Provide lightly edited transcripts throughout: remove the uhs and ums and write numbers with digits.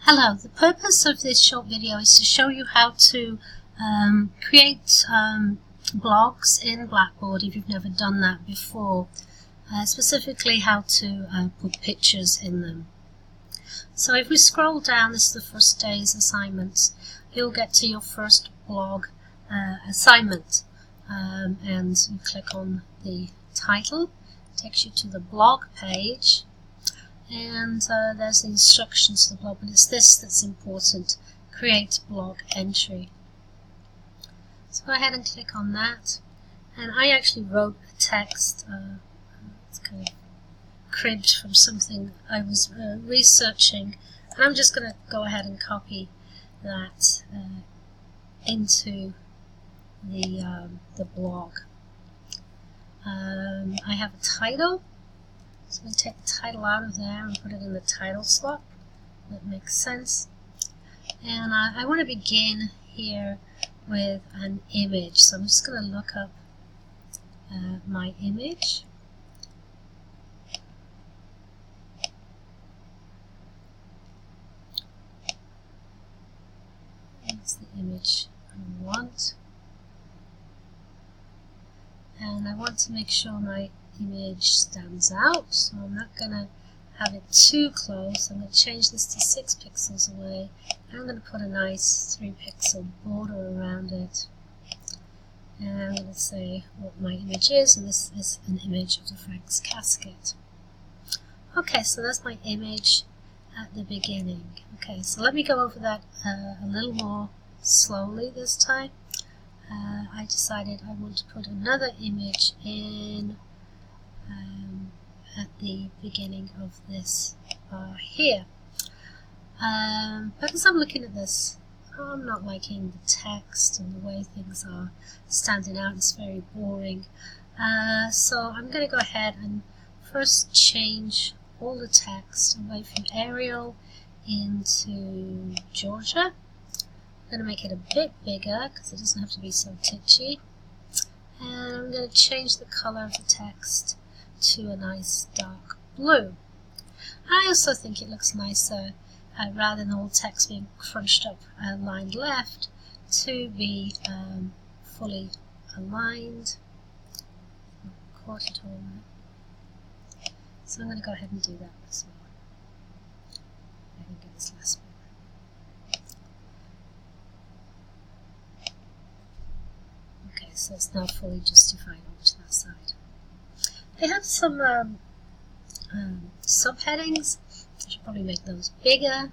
Hello, the purpose of this short video is to show you how to create blogs in Blackboard if you've never done that before, specifically how to put pictures in them. So if we scroll down, this is the first day's assignments, you'll get to your first blog assignment, and you click on the title, it takes you to the blog page. And there's the instructions to the blog, but it's this that's important: create blog entry. So go ahead and click on that, and I actually wrote a text. It's kind of cribbed from something I was researching, and I'm just going to go ahead and copy that into the blog. I have a title. So I'm going to take the title out of there and put it in the title slot. That makes sense. And I want to begin here with an image. So I'm just going to look up my image. That's the image I want. And I want to make sure my image stands out, so I'm not going to have it too close. I'm going to change this to 6 pixels away, and I'm going to put a nice 3-pixel border around it, and I'm going to say what my image is, and this is an image of the Frank's casket. Okay, so that's my image at the beginning. Okay, so let me go over that a little more slowly this time. I decided I want to put another image in at the beginning of this bar here. But as I'm looking at this, I'm not liking the text and the way things are standing out. It's very boring. So I'm going to go ahead and first change all the text away from Arial into Georgia. I'm going to make it a bit bigger because it doesn't have to be so titchy. And I'm going to change the color of the text to a nice dark blue. I also think it looks nicer rather than all text being crunched up lined left to be fully aligned. Caught it all right. So I'm going to go ahead and do that as well. I can get this last one. Okay, so it's now fully justified over to that side. They have some subheadings. I should probably make those bigger.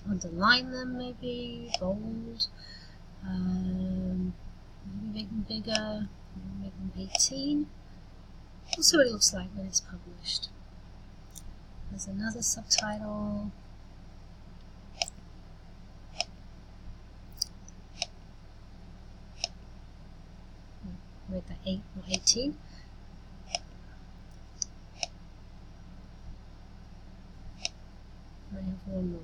Underline them, maybe bold. Maybe make them bigger. Maybe make them 18. We'll see what it looks like when it's published. There's another subtitle. Make that 8 or 18. I have one more.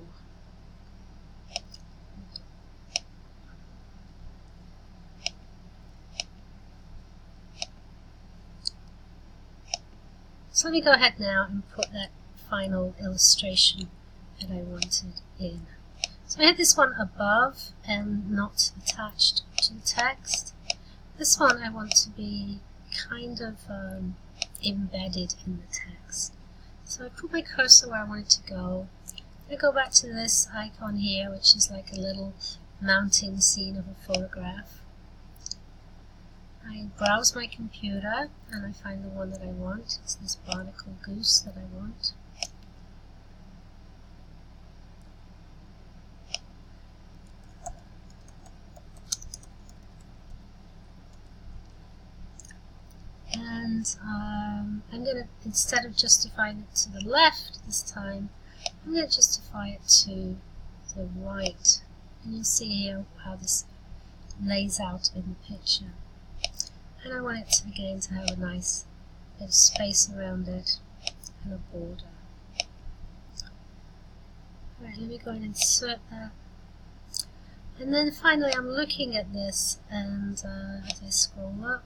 So let me go ahead now and put that final illustration that I wanted in. So I had this one above and not attached to the text. This one I want to be kind of embedded in the text. So I put my cursor where I want it to go. I go back to this icon here, which is like a little mountain scene of a photograph. I browse my computer and I find the one that I want. It's this barnacle goose that I want. And I'm going to, instead of justifying it to the left this time, I'm going to justify it to the right. And you'll see here how this lays out in the picture. And I want it again to have a nice bit of space around it and a border. Alright, let me go and insert that. And then finally I'm looking at this, and as I scroll up,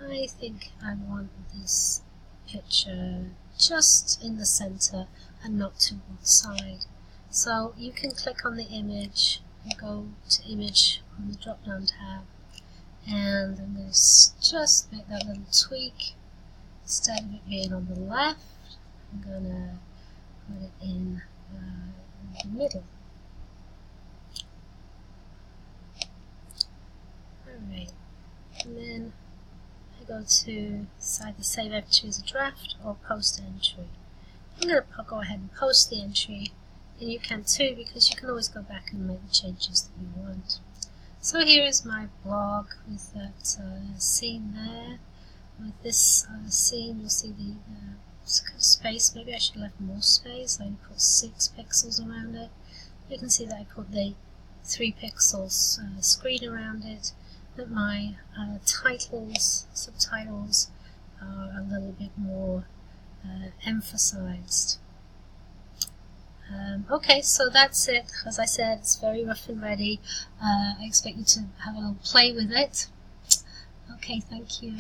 I think I want this picture just in the center and not to one side. So you can click on the image and go to image on the drop down tab, and I'm going to just make that little tweak. Instead of it being on the left, I'm going to put it in the middle. Alright, and then I go to decide to save entry as a draft or post entry. I'm going to go ahead and post the entry, and you can too, because you can always go back and make the changes that you want. So here is my blog with that scene there. With this scene, you'll see the space. Maybe I should have left more space. I put 6 pixels around it. You can see that I put the 3 pixels screen around it. That my titles, subtitles are a little bit more emphasized. Okay, so that's it. As I said, it's very rough and ready. I expect you to have a little play with it. Okay, thank you.